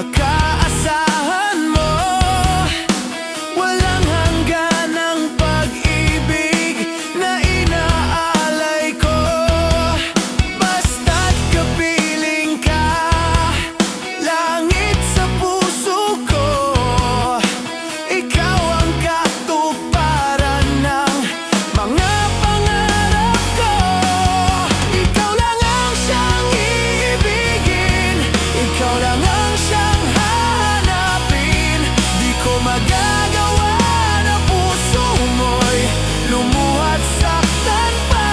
makaasahan mo. Walang hanggan ang pag-ibig na inaalay ko. Basta't kapiling ka, langit sa puso ko. Ikaw ang katuparan ng mga pangarap ko. Ikaw lang ang siyang iibigin, ikaw lang ang siyang hahanapin. Di ko magagawa na puso mo'y lumuhat saktan pa.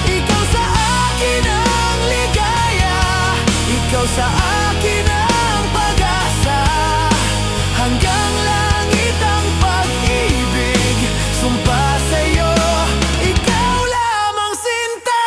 Ikaw sa akin ang ligaya, ikaw sa akin ang pag-asa. Hanggang langit ang pag-ibig, sumpa sa'yo, ikaw lamang sinta.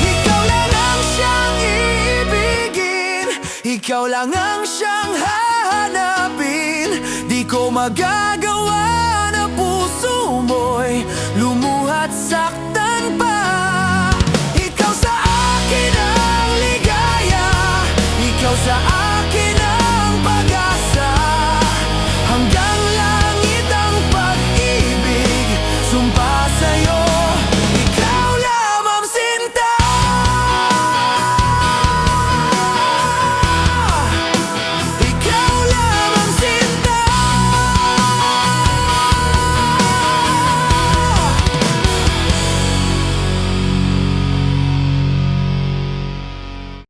Ikaw lang ang siyang iibigin, ikaw lang ang siyang hahanapin. Di ko magagawa